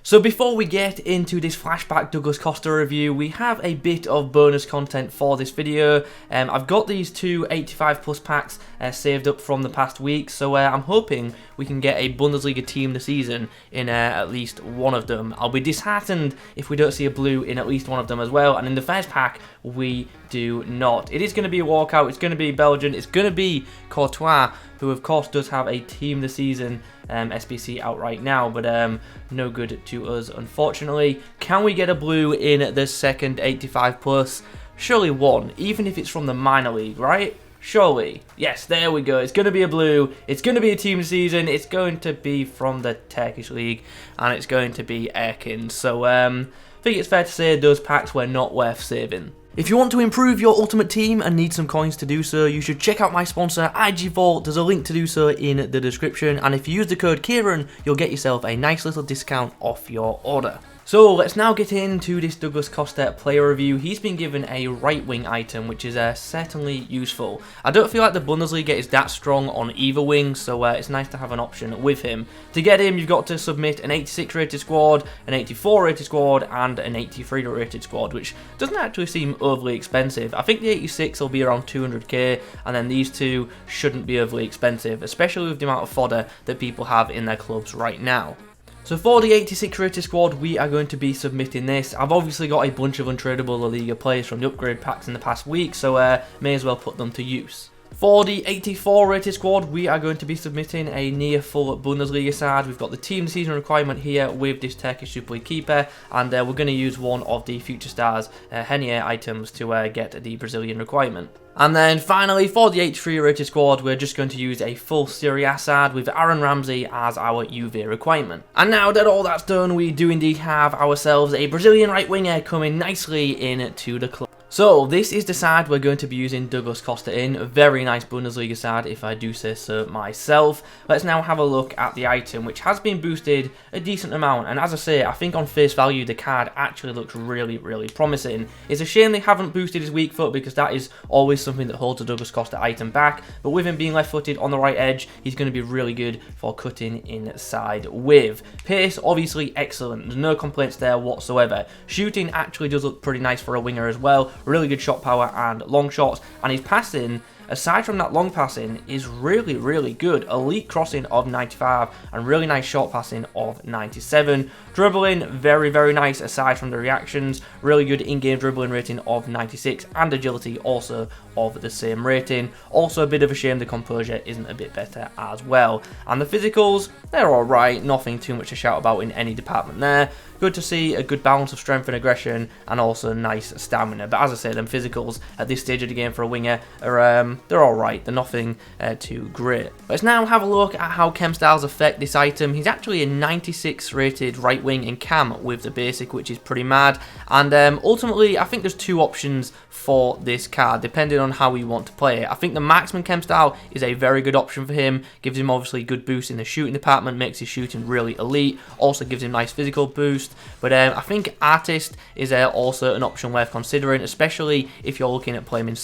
So before we get into this Flashback Douglas Costa review, we have a bit of bonus content for this video. I've got these two 85 plus packs saved up from the past week, so I'm hoping we can get a Bundesliga team this season in at least one of them. I'll be disheartened if we don't see a blue in at least one of them as well, and in the first pack we do not. It is going to be a walkout, it's going to be Belgian, it's going to be Courtois, who of course does have a team this season SBC out right now, but no good to us unfortunately. Can we get a blue in the second 85 plus? Surely one, even if it's from the minor league, right? Surely. Yes, there we go. It's going to be a blue. It's going to be a team season. It's going to be from the Turkish league, and it's going to be Erkin. So I think it's fair to say those packs were not worth saving. If you want to improve your ultimate team and need some coins to do so, you should check out my sponsor IG Vault. There's a link to do so in the description, and if you use the code Kieron, you'll get yourself a nice little discount off your order. So let's now get into this Douglas Costa player review. He's been given a right wing item, which is certainly useful. I don't feel like the Bundesliga is that strong on either wing, so it's nice to have an option with him. To get him, you've got to submit an 86 rated squad, an 84 rated squad, and an 83 rated squad, which doesn't actually seem overly expensive. I think the 86 will be around 200k, and then these two shouldn't be overly expensive, especially with the amount of fodder that people have in their clubs right now. So for the 86 rated squad, we are going to be submitting this. I've obviously got a bunch of untradeable La Liga players from the upgrade packs in the past week, so may as well put them to use. For the 84 rated squad, we are going to be submitting a near full Bundesliga side. We've got the team season requirement here with this Turkish Super League keeper, and we're going to use one of the Future Stars Henier items to get the Brazilian requirement. And then finally, for the 83 rated squad, we're just going to use a full Serie A side with Aaron Ramsey as our UV requirement. And now that all that's done, we do indeed have ourselves a Brazilian right winger coming nicely into the club. So this is the side we're going to be using Douglas Costa in. A very nice Bundesliga side, if I do say so myself. Let's now have a look at the item, which has been boosted a decent amount. And as I say, I think on face value, the card actually looks really, really promising. It's a shame they haven't boosted his weak foot, because that is always something that holds a Douglas Costa item back. But with him being left-footed on the right edge, he's going to be really good for cutting inside with. Pace, obviously excellent. There's no complaints there whatsoever. Shooting actually does look pretty nice for a winger as well. Really good shot power and long shots, and his passing, aside from that long passing, is really, really good. Elite crossing of 95 and really nice short passing of 97. Dribbling, very, very nice aside from the reactions. Really good in-game dribbling rating of 96 and agility also of the same rating. Also a bit of a shame the composure isn't a bit better as well. And the physicals, they're alright, nothing too much to shout about in any department there. Good to see a good balance of strength and aggression, and also nice stamina. But as I say, them physicals at this stage of the game for a winger are they're alright. They're nothing too great. Let's now have a look at how Kemp styles affect this item. He's actually a 96 rated right wing in cam with the basic, which is pretty mad. And ultimately, I think there's two options for this card, depending on how we want to play it. I think the marksman Kemp style is a very good option for him. Gives him obviously good boost in the shooting department, makes his shooting really elite. Also gives him nice physical boost. But I think artist is also an option worth considering, especially if you're looking at playing him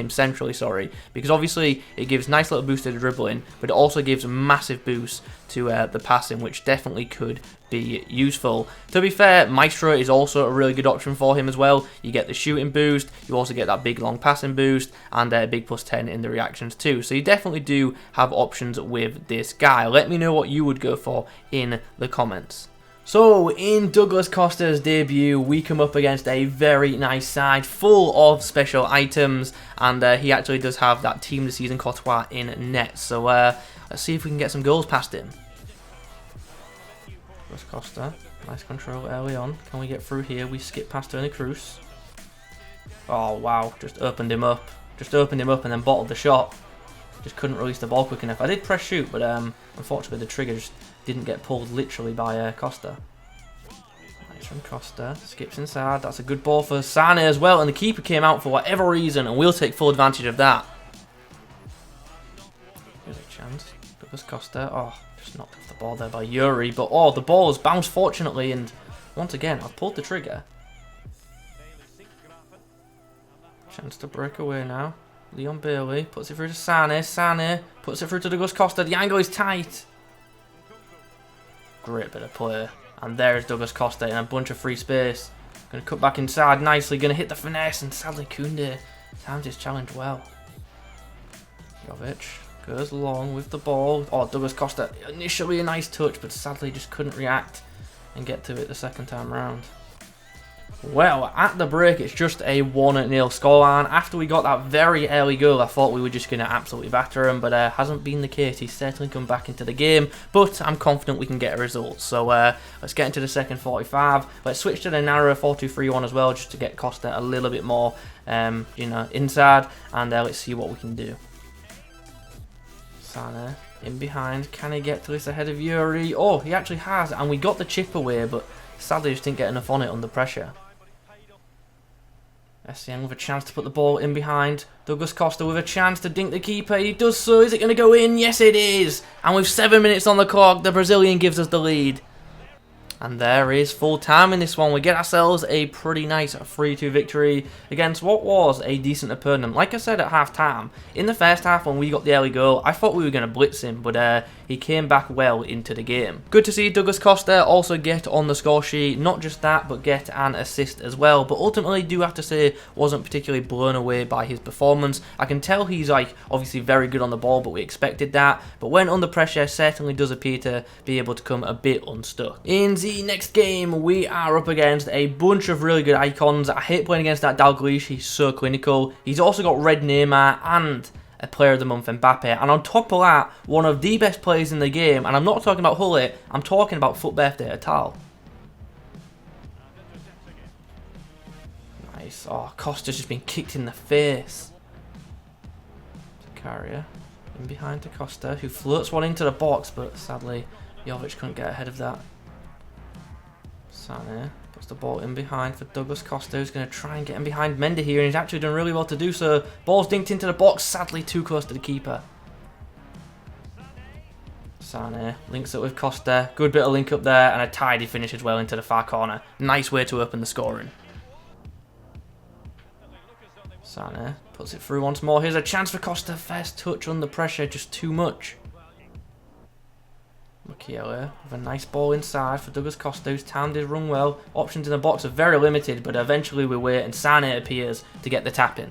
centrally, because obviously it gives nice little boost to the dribbling, but it also gives a massive boost to the passing, which definitely could be useful. To be fair, Maestro is also a really good option for him as well. You get the shooting boost, you also get that big long passing boost, and a big plus 10 in the reactions too. So you definitely do have options with this guy. Let me know what you would go for in the comments. So, in Douglas Costa's debut, we come up against a very nice side full of special items, and he actually does have that team this season Courtois in net. So, let's see if we can get some goals past him. Douglas Costa, nice control early on. Can we get through here? We skip past Kruse. Oh, wow, just opened him up. And then bottled the shot. Just couldn't release the ball quick enough. I did press shoot, but unfortunately the trigger just didn't get pulled literally by Costa. Nice from Costa. Skips inside. That's a good ball for Sane as well. And the keeper came out for whatever reason, and we'll take full advantage of that. Here's a chance. Douglas Costa. Oh, just knocked off the ball there by Yuri. But oh, the ball has bounced fortunately, and once again, I've pulled the trigger. Chance to break away now. Leon Bailey puts it through to Sane. Sane puts it through to Douglas Costa. The angle is tight. Great bit of play. And there is Douglas Costa in a bunch of free space. Going to cut back inside nicely. Going to hit the finesse. And sadly, Koundé timed his challenge well. Jovic goes long with the ball. Oh, Douglas Costa, initially a nice touch, but sadly just couldn't react and get to it the second time round. Well, at the break, it's just a 1-0 scoreline. After we got that very early goal, I thought we were just going to absolutely batter him, but hasn't been the case. He's certainly come back into the game, but I'm confident we can get a result. So let's get into the second 45. Let's switch to the narrow 4-2-3-1 as well, just to get Costa a little bit more, inside, and let's see what we can do. Sané in behind. Can he get to this ahead of Yuri? Oh, he actually has, and we got the chip away, but sadly just didn't get enough on it under pressure. Essien with a chance to put the ball in behind. Douglas Costa with a chance to dink the keeper. He does so. Is it going to go in? Yes, it is. And with 7 minutes on the clock, the Brazilian gives us the lead. And there is full time in this one. We get ourselves a pretty nice 3-2 victory against what was a decent opponent. Like I said at half time, in the first half when we got the early goal, I thought we were going to blitz him, but he came back well into the game. Good to see Douglas Costa also get on the score sheet. Not just that, but get an assist as well. But ultimately, do have to say, wasn't particularly blown away by his performance. I can tell he's obviously very good on the ball, but we expected that. But when under pressure, certainly does appear to be able to come a bit unstuck. In the next game, we are up against a bunch of really good icons. I hate playing against that Douglas. He's so clinical. He's also got red Neymar and a player of the month, Mbappe. And on top of that, one of the best players in the game. And I'm not talking about Hulley. I'm talking about Foot Birthday Atal. Nice. Oh, Costa's just been kicked in the face. Zakaria in behind to Costa, who floats one into the box, but sadly, Jovic couldn't get ahead of that. Sané puts the ball in behind for Douglas Costa, who's going to try and get him behind Mendy here, and he's actually done really well to do so. Ball's dinked into the box, sadly too close to the keeper. Sané links up with Costa, good bit of link up there, and a tidy finish as well into the far corner. Nice way to open the scoring. Sané puts it through once more. Here's a chance for Costa. First touch under pressure, just too much. Mukiele with a nice ball inside for Douglas Costa, who's timed his run well. Options in the box are very limited, but eventually we wait and Sané appears to get the tap in.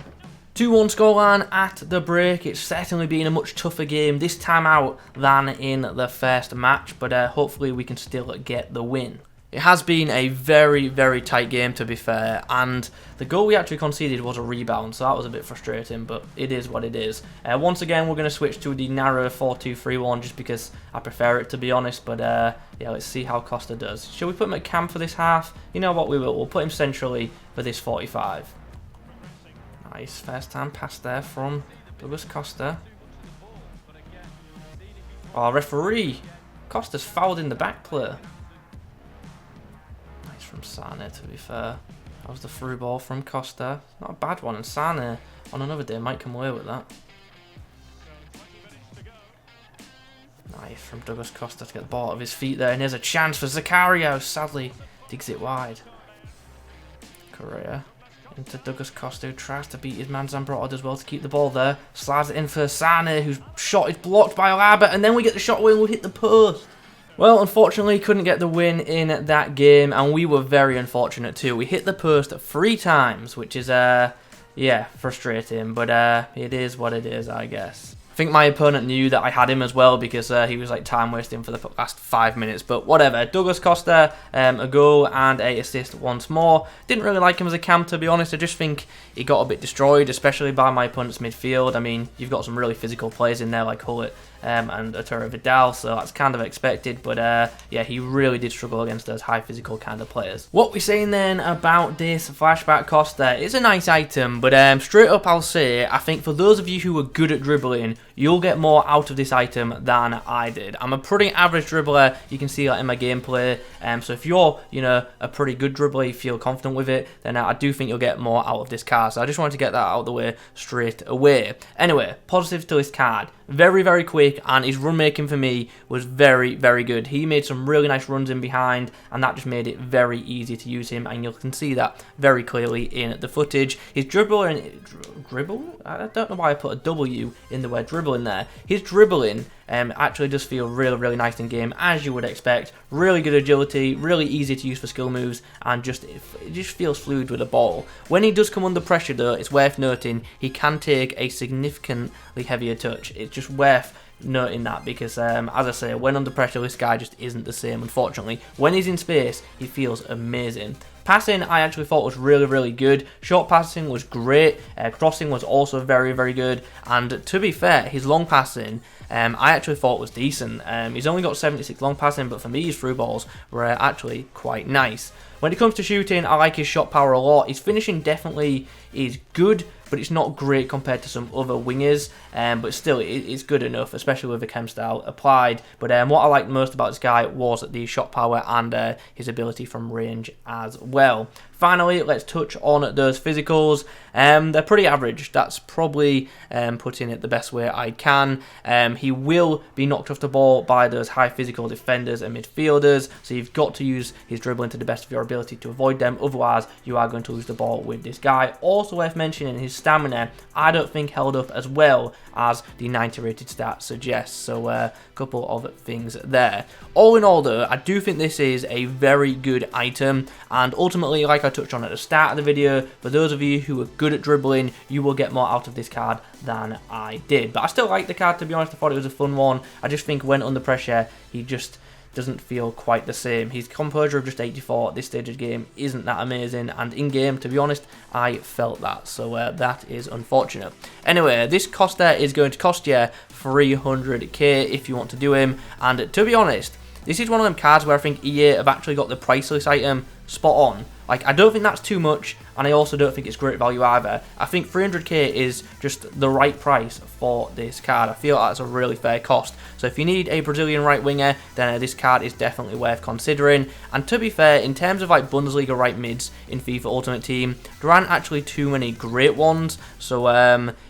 2-1 scoreline at the break. It's certainly been a much tougher game this time out than in the first match, but hopefully we can still get the win. It has been a very, very tight game, to be fair, and the goal we actually conceded was a rebound, so that was a bit frustrating, but it is what it is. Once again, we're going to switch to the narrow 4-2-3-1 just because I prefer it, to be honest, but yeah, let's see how Costa does. Shall we put him at Kemp for this half? You know what, we will. We'll put him centrally for this 45. Nice first time pass there from Douglas Costa. Oh, referee! Costa's fouled in the back play. From Sané, to be fair. That was the through ball from Costa. Not a bad one, and Sané on another day might come away with that. Nice from Douglas Costa to get the ball out of his feet there, and here's a chance for Zakaria, sadly digs it wide. Correa into Douglas Costa, who tries to beat his man Zambrotto as well to keep the ball there. Slides it in for Sané, whose shot is blocked by Alaba, and then we get the shot away and we hit the post. Well, unfortunately, couldn't get the win in that game, and we were very unfortunate too. We hit the post 3 times, which is, yeah, frustrating, but it is what it is, I guess. I think my opponent knew that I had him as well because he was like time wasting for the last 5 minutes, but whatever. Douglas Costa, a goal and a assist once more. Didn't really like him as a cam, to be honest. I just think he got a bit destroyed, especially by my opponent's midfield. I mean, you've got some really physical players in there like Hulley and Arturo Vidal, so that's kind of expected, but yeah, he really did struggle against those high physical kind of players. What we're saying then about this Flashback Costa, it's a nice item, but straight up I'll say, I think for those of you who are good at dribbling, you'll get more out of this item than I did. I'm a pretty average dribbler, you can see that in my gameplay, so if you're, you know, a pretty good dribbler, you feel confident with it, then I do think you'll get more out of this card, so I just wanted to get that out of the way straight away. Anyway, positives to this card. Very, very quick, and his run making for me was very, very good. He made some really nice runs in behind, and that just made it very easy to use him, and you can see that very clearly in the footage. His dribble? I don't know why I put a W in the word dribble in there. His dribbling Actually does feel really, really nice in game, as you would expect. Really good agility, really easy to use for skill moves, and it just feels fluid with the ball. When he does come under pressure though, it's worth noting he can take a significantly heavier touch. It's just worth noting that because, as I say, when under pressure, this guy just isn't the same, unfortunately. When he's in space, he feels amazing. Passing, I actually thought was really, really good. Short passing was great. Crossing was also very, very good. And to be fair, his long passing, I actually thought was decent. He's only got 76 long passing, but for me, his through balls were actually quite nice. When it comes to shooting, I like his shot power a lot. His finishing definitely is good, but it's not great compared to some other wingers. But still, it's good enough, especially with the Kemp style applied. But what I liked most about this guy was the shot power and his ability from range as well. Finally, let's touch on those physicals. They're pretty average. That's probably putting it the best way I can. He will be knocked off the ball by those high physical defenders and midfielders, so you've got to use his dribbling to the best of your ability to avoid them. Otherwise, you are going to lose the ball with this guy. Also worth mentioning, his stamina, I don't think held up as well as the 90 rated stat suggests. So a couple of things there. All in all though, I do think this is a very good item, and ultimately, like I touched on at the start of the video, for those of you who are good at dribbling, you will get more out of this card than I did. But I still like the card, to be honest. I thought it was a fun one. I just think when under pressure, he just doesn't feel quite the same. His composure of just 84 at this stage of the game isn't that amazing, and in game, to be honest, I felt that, so that is unfortunate. Anyway, this Costa is going to cost you 300k if you want to do him, and to be honest, this is one of them cards where I think EA have actually got the priceless item spot on. Like, I don't think that's too much, and I also don't think it's great value either. I think 300k is just the right price for this card. I feel that's a really fair cost. So if you need a Brazilian right winger, then this card is definitely worth considering. And to be fair, in terms of like Bundesliga right mids in FIFA Ultimate Team, there aren't actually too many great ones. So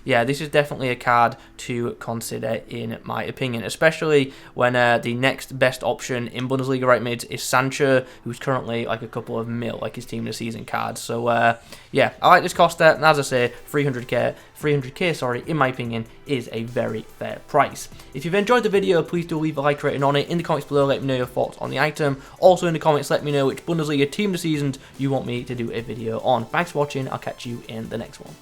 yeah, this is definitely a card to consider in my opinion, especially when the next best option in Bundesliga right mids is Sancho, who's currently like a couple of mil, like his team of the season card. So yeah, I like this Costa, and as I say, 300k, sorry, in my opinion, is a very fair price. If you've enjoyed the video, please do leave a like rating on it. In the comments below, let me know your thoughts on the item. Also in the comments, let me know which Bundesliga team of the season you want me to do a video on. Thanks for watching, I'll catch you in the next one.